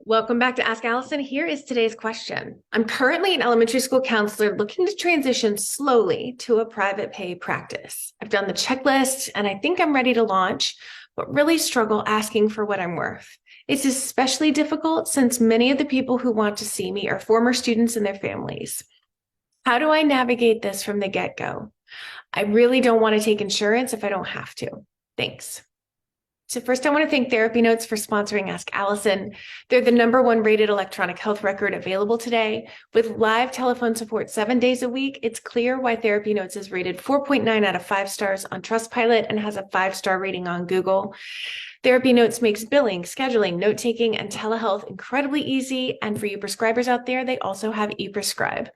Welcome back to Ask Allison. Here is today's question. I'm currently an elementary school counselor looking to transition slowly to a private pay practice. I've done the checklist and I think I'm ready to launch, but really struggle asking for what I'm worth. It's especially difficult since many of the people who want to see me are former students and their families. How do I navigate this from the get-go? I really don't want to take insurance if I don't have to. Thanks. So first, I want to thank TherapyNotes for sponsoring Ask Allison. They're the #1 rated electronic health record available today. With live telephone support 7 days a week, it's clear why TherapyNotes is rated 4.9 out of 5 stars on Trustpilot and has a 5-star rating on Google. TherapyNotes makes billing, scheduling, note-taking, and telehealth incredibly easy. And for you prescribers out there, they also have ePrescribe.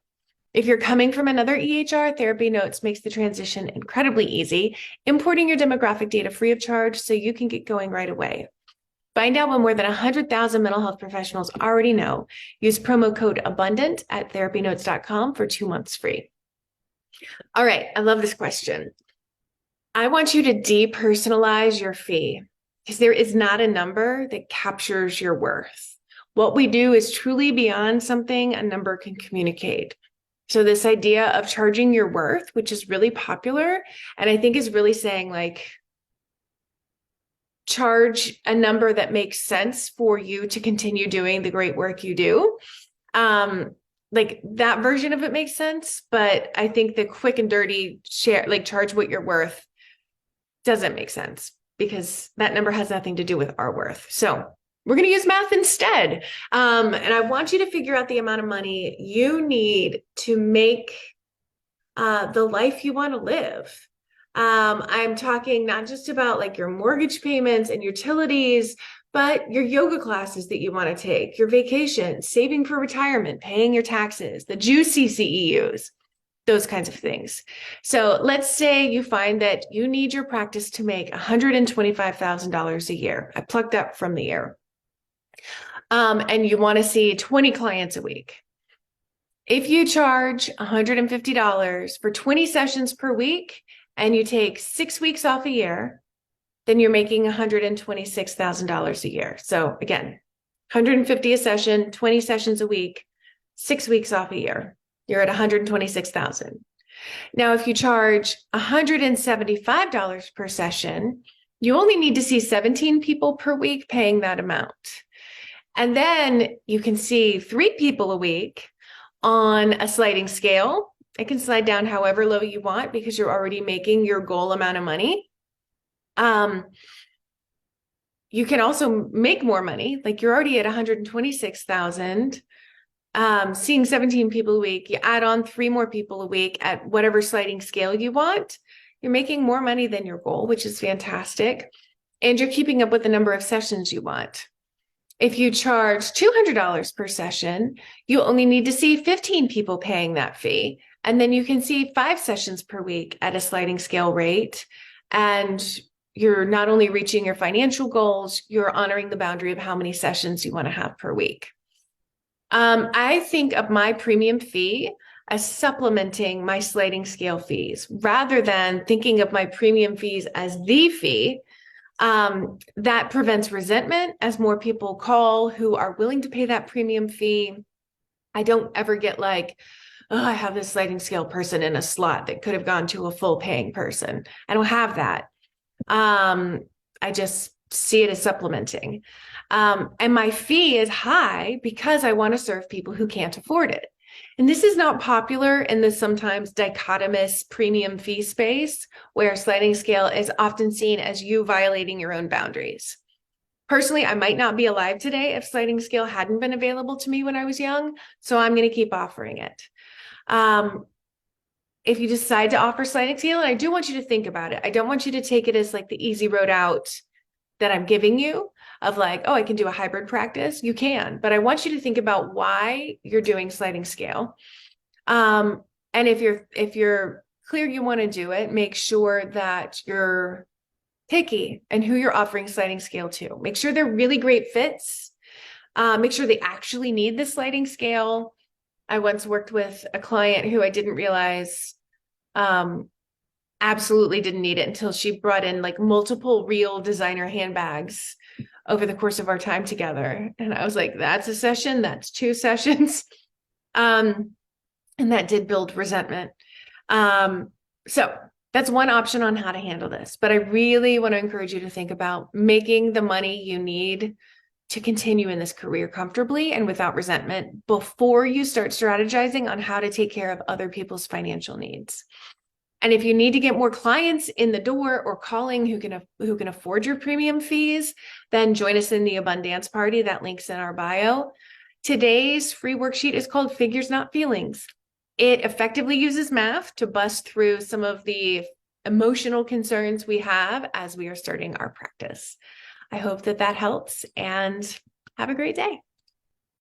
If you're coming from another EHR, TherapyNotes makes the transition incredibly easy, importing your demographic data free of charge so you can get going right away. Find out what more than 100,000 mental health professionals already know. Use promo code ABUNDANT at therapynotes.com for 2 months free. All right, I love this question. I want you to depersonalize your fee because there is not a number that captures your worth. What we do is truly beyond something a number can communicate. So this idea of charging your worth, which is really popular, and I think is really saying like, charge a number that makes sense for you to continue doing the great work you do. Like that version of it makes sense, but I think the quick and dirty share, like charge what you're worth, doesn't make sense because that number has nothing to do with our worth. So we're going to use math instead. And I want you to figure out the amount of money you need to make the life you want to live. I'm talking not just about like your mortgage payments and utilities, but your yoga classes that you want to take, your vacation, saving for retirement, paying your taxes, the juicy CEUs, those kinds of things. So let's say you find that you need your practice to make $125,000 a year. I plucked that from the air. And you want to see 20 clients a week. If you charge $150 for 20 sessions per week and you take 6 weeks off a year, then you're making $126,000 a year. So again, $150 a session, 20 sessions a week, 6 weeks off a year, you're at $126,000. Now, if you charge $175 per session, you only need to see 17 people per week paying that amount. And then you can see 3 people a week on a sliding scale. It can slide down however low you want because you're already making your goal amount of money. You can also make more money. Like you're already at 126,000, seeing 17 people a week. You add on 3 more people a week at whatever sliding scale you want. You're making more money than your goal, which is fantastic. And you're keeping up with the number of sessions you want. If you charge $200 per session, you only need to see 15 people paying that fee. And then you can see 5 sessions per week at a sliding scale rate. And you're not only reaching your financial goals, you're honoring the boundary of how many sessions you want to have per week. I think of my premium fee as supplementing my sliding scale fees rather than thinking of my premium fees as the fee. That prevents resentment as more people call who are willing to pay that premium fee. I don't ever get like, oh, I have this sliding scale person in a slot that could have gone to a full paying person. I don't have that. I just see it as supplementing. And my fee is high because I want to serve people who can't afford it. And this is not popular in the sometimes dichotomous premium fee space where sliding scale is often seen as you violating your own boundaries. Personally, I might not be alive today if sliding scale hadn't been available to me when I was young, so I'm going to keep offering it. If you decide to offer sliding scale, and I do want you to think about it, I don't want you to take it as like the easy road out that I'm giving you of like, oh, I can do a hybrid practice. You can, but I want you to think about why you're doing sliding scale. And if you're clear you want to do it, make sure that you're picky and who you're offering sliding scale to. Make sure they're really great fits. Make sure they actually need the sliding scale. I once worked with a client who I didn't realize absolutely didn't need it until she brought in like multiple real designer handbags over the course of our time together. And I was like, that's a session, that's 2 sessions. And that did build resentment. So that's one option on how to handle this. But I really want to encourage you to think about making the money you need to continue in this career comfortably and without resentment before you start strategizing on how to take care of other people's financial needs. And if you need to get more clients in the door or calling who can afford your premium fees, then join us in the Abundance Party. That link's in our bio. Today's free worksheet is called Figures Not Feelings. It effectively uses math to bust through some of the emotional concerns we have as we are starting our practice. I hope that helps, and have a great day.